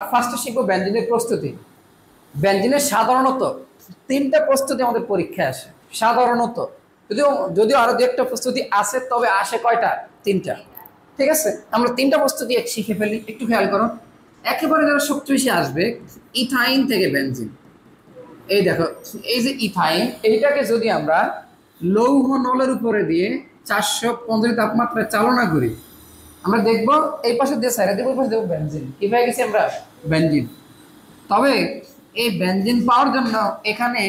ফার্স্টে শিখবো বেনজিনের প্রস্তুতি। বেনজিনের সাধারণত তিনটা প্রস্তুতি আমাদের পরীক্ষায় আসে সাধারণত, যদিও যদিও আরো দু একটা প্রস্তুতি আছে, তবে আসে কয়টা? তিনটা। ঠিক আছে, আমরা তিনটা প্রস্তুতি শিখে ফেলি, একটু খেয়াল করো। একেবারে যারা সবচেয়ে বেশি আসবে ইথাইন থেকে বেনজিন। এই দেখো, এই যে ইথাইন, এইটাকে যদি আমরা লৌহ নলের উপরে দিয়ে 415 তাপমাত্রায় চালনা করি, আমরা দেখবো এই পাশে দিয়ে সাইডে দেবো, ওই পাশে দেবো বেনজিন। কি পেয়ে গেছি আমরা? বেনজিন। তবে এই বেনজিন পাওয়ার জন্য এখানে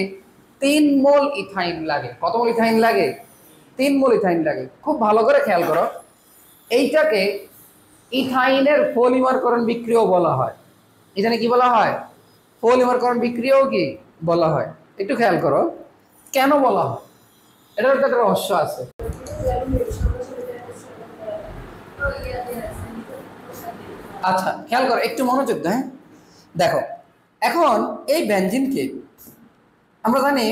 3 মোল ইথাইন লাগে। কত মোল ইথাইন লাগে? 3 মোল ইথাইন লাগে। খুব ভালো করে খেয়াল করো, এইটাকে ইথাইনের পলিমারকরণ বিক্রিয়াও বলা হয়। এখানে কি বলা হয়? পলিমারকরণ বিক্রিয়াও কি বলা হয়। একটু খেয়াল করো কেন বলা হয়, এটার একটা রহস্য আছে। আচ্ছা খেয়াল করো, একটু মনোযোগ দাও। হ্যাঁ দেখো, এখন এই বেনজিনকে আমরা জানি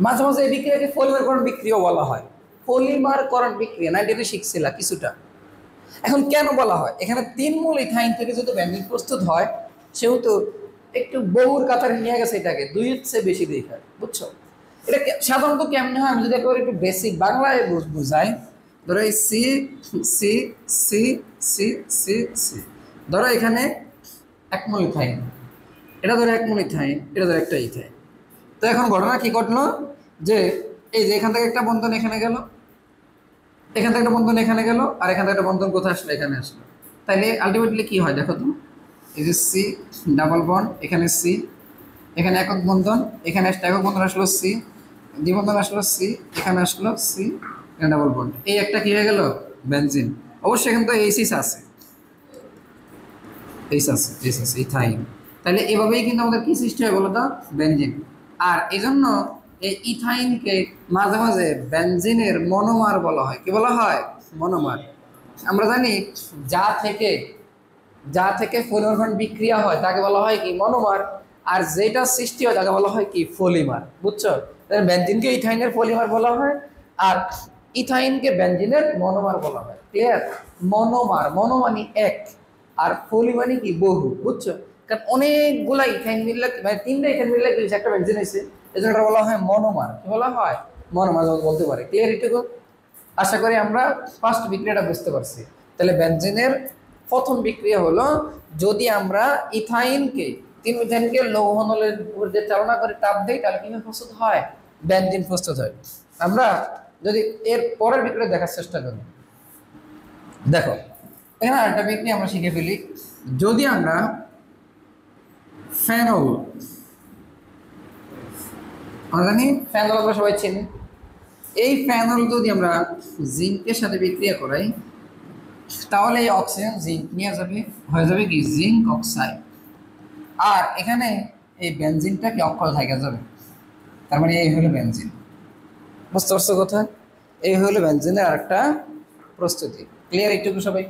মাঝে মাঝে এই বিক্রিয়াকে পলিমারকরণ বিক্রিয়া বলা হয়। পলিমারকরণ বিক্রিয়া না, এটা শিখছিলা কিছুটা। এখন কেন বলা হয়? এখানে 3 মোল ইথাইন থেকে যদি বেনজিন প্রস্তুত হয়, সেহেতু একটু বহুর কাতারে নিয়ে গেছে এটাকে, 2-এর চেয়ে বেশি দেখা, বুঝছো? এটা সাধারণত কেমনে হয় আমি যদি একেবারে একটু বেসিক বাংলায় বুঝাই। ধরো এই C C C C C C, ধরো এখানে 1 মোল ইথাইন, এটা ধরো 1 মোল ইথাইন, এটা ধরো একটা ইথাইন। তো এখন ঘটনা কি ঘটলো যে এই যে এখান থেকে একটা বন্ধন এখানে গেল, এখান থেকে একটা বন্ধন এখানে গেল, আর এখান থেকে একটা বন্ধন কোথায় আসলো? এখানে আসলো। তাইলে আলটিমেটলি কি হয় দেখো তো, এই যে সি ডাবল বন্ড, এখানে সি, এখানে একক বন্ধন, এখানে একক বন্ধন আসলো সি, দ্বিবন্ধন আসলো সি, এখানে আসলো সি, এখানে ডাবল বন্ড। এই একটা কি হয়ে গেল? বেনজিন। অবশ্যই এখানে তো এইচ আছে, এইচ আছে, এইচ আছে, ইথাইন। তাহলে এভাবেই কিন্তু আমাদের কি সৃষ্টি হয় বলো তো? বেনজিন। আর এই জন্য এই ইথাইনকে মাঝে মাঝে বেনজিনের মনোমার বলা হয়। কি বলা হয়? মনোমার। আমরা জানি যা থেকে পলিমারকরণ বিক্রিয়া হয় তাকে বলা হয় কি? মনোমার। আর যেটা সৃষ্টি হয় তাকে বলা হয় কি? পলিমার। বুঝছো? বেনজিনকে ইথাইনের পলিমার বলা হয়, আর ইথাইনকে বেনজিনের মনোমার বলা হয়। ক্লিয়ার? মনোমার, মনো মানে এক, আর পলি মানে কি? বহু। বুঝছো? কারণ অনেকগুলা ইথাইন মিললে, মানে 3টা ইথাইন মিললে একটা বেনজিন হয়েছে, এই জন্য বলা হয় মনোমার। কি বলা হয়? মনোমার বলতে পারে। ক্লিয়ার এটুকু? আশা করি আমরা ফার্স্ট বিক্রিয়াটা বুঝতে পারছি। তাহলে বেনজিনের প্রথম বিক্রিয়া হলো, যদি আমরা ইথাইনকে 3 মিথাইনকে লৌহ নলের উপর যে চালনা করে তাপ দেই, তাহলে কি প্রস্তুত হয়? বেনজিন প্রস্তুত হয়। আমরা যদি এর পরের বিক্রিয়া দেখার চেষ্টা করি, দেখো এখানে একটা বিক্রিয়া আমরা শিখে ফেলি। যদি আমরা ফেনল, আমরা জানি ফেনল আমরা সবাই চিনি, এই ফেনল যদি আমরা জিঙ্কের সাথে বিক্রিয়া করাই, তাহলে এই অক্সিজেন জিঙ্ক নিয়ে যাবে, হয়ে যাবে কি? Zinc oxide. আর এখানে এই বেনজিনটা কি? অক্ষয় থেকে যাবে। তার মানে এই হলো বেনজিন। বুঝতে পারছো কথা? এই হলো বেনজিনের আরেকটা প্রস্তুতি। ক্লিয়ার এইটুকু সবাই?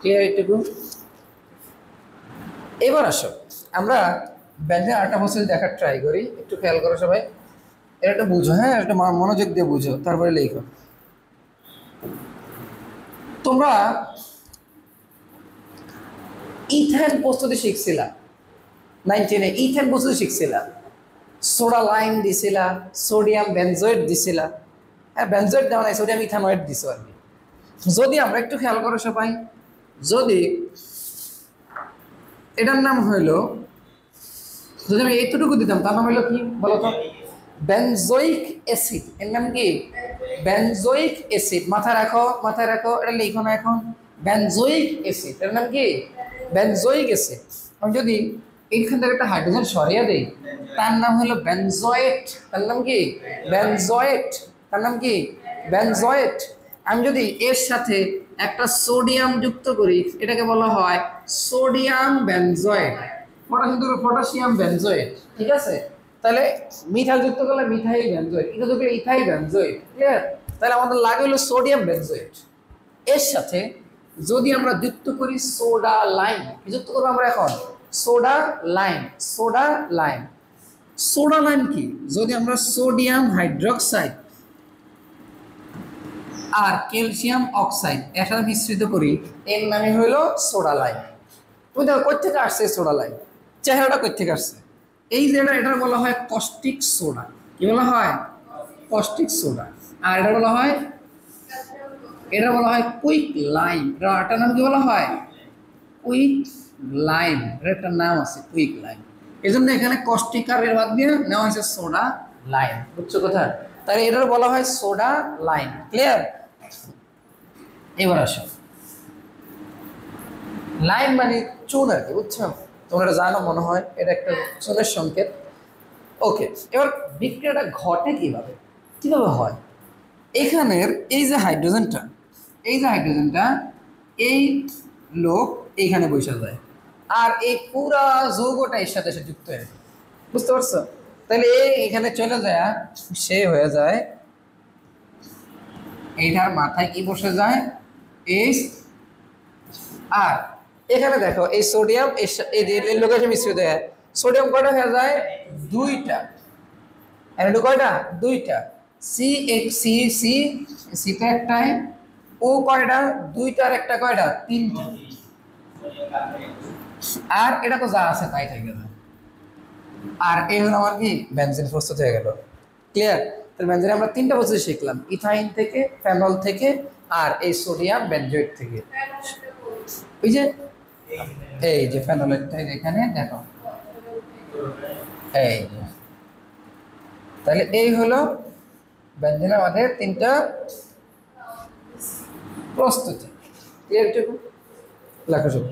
ক্লিয়ার এইটুকু? এবার আসো আমরা বেনজিনের আরেকটা প্রস্তুতি দেখার ট্রাই করি। একটু খেয়াল করো সবাই, এটা একটা বুঝো। হ্যাঁ, একটা মনোযোগ দিয়ে বুঝো, তারপরে লেখো। তোমরা ইথেন প্রস্তুতি শিখছিলা 19-এ, ইথেন প্রস্তুতি শিখছিলা। সোডা লাইম দিছিলা, সোডিয়াম বেনজয়েড দিছিলা। হ্যাঁ, বেনজয়েড দেওয়া নাই, সোডিয়াম ইথানয়েড দিছো আর কি। যদি আমরা একটু খেয়াল করো সবাই, যদি এটার নাম হইলো, যদি আমি এইটুকু দিতাম, তার নাম হইলো কি বলতো? Benzoic acid. এর নাম কি? Benzoic acid. মাথায় রাখো, মাথায় রাখো, এটা লিখো না এখন। বেনজোইক অ্যাসিড, এর নাম কি? Benzoic acid. আমি যদি এইখান থেকে একটা হাইড্রোজেন সরিয়ে দেই, তার নাম হলো বেনজয়েট। তার নাম কি? বেনজয়েট। তার নাম কি? বেনজয়েট। আমি যদি এর সাথে একটা সোডিয়াম যুক্ত করি, এটাকে বলা হয় সোডিয়াম বেনজয়েট। Potassium benzoate. ঠিক আছে? তাহলে মিথাইল যুক্ত করলে মিথাইল বেনজয়েট, এটা যুক্ত করলে ইথাইল বেনজয়েট। ক্লিয়ার? তাহলে আমাদের লাগে হলো সোডিয়াম বেনজয়েট। এর সাথে যদি আমরা যুক্ত করি সোডা লাইম, কি যুক্ত করবো আমরা এখন? Soda lime. Soda lime, soda lime কি? যদি আমরা সোডিয়াম হাইড্রোক্সাইড আর ক্যালসিয়াম অক্সাইড একসাথে মিশ্রিত করি, এর নামে হইল সোডা লাইম। তুমি দেখো কই থেকে আসছে সোডা লাইম, চেহারাটা কই থেকে আসছে, এই যে এটা বলা হয় কস্টিক সোডা। কি বলা হয়? Caustic soda. আর এটা বলা হয় কুইক লাইম। এটার নাম কি বলা হয়? Quick lime. এর একটা নাম আছে কুইক লাইম। এই জন্য এখানে কস্টিক আর এর বাদ দিয়ে নেওয়া হয়েছে সোডা লাইম। বুঝছো কথা? তাহলে এটার বলা হয় সোডা লাইম। ক্লিয়ার? এবার আসো, লাইম মানে চুন আর কি, বুঝছো? তোমরা এটা জানো মনে হয়, এটা একটা চুনের সংকেত। ওকে, এবার বিক্রিয়াটা ঘটে কিভাবে, কিভাবে হয়? এখানের এই যে হাইড্রোজেনটা এই লোক এইখানে বসে যায়, আর এই পুরা যৌগটা এর সাথে যুক্ত হয়ে যায়। বুঝতে পারছো? তাহলে এখানে চলে যায়, সে হয়ে যায়, এইটার মাথায় কি বসে যায়? এইচ। আর এখানে দেখো এই সোডিয়াম এই লোকের সাথে মিশ্রিত হয়, সোডিয়াম কয়টা হয়ে যায়? দুইটা। এর কয়টা? দুইটা। সি সি সি সিটা একটাই, ও কয়টা? দুইটার একটা কয়টা? তিনটা। আর এটা তো যা আছে তাই থেকে গেল। আর এই হলো আমার কি বেনজিন প্রস্তুত হয়ে গেল। ক্লিয়ার? তাহলে বেনজিন আমরা তিনটা প্রসেস শিখলাম, ইথাইন থেকে, ফেনল থেকে, আর এই সোডিয়াম বেনজয়েট থেকে। ওই যে এই যে ফেনলেরটা এখানে দেখো, এই যে, তাহলে এই হলো বেনজিন আমাদের তিনটা প্রস্তুতি। ক্লিয়ার? লেখো সব।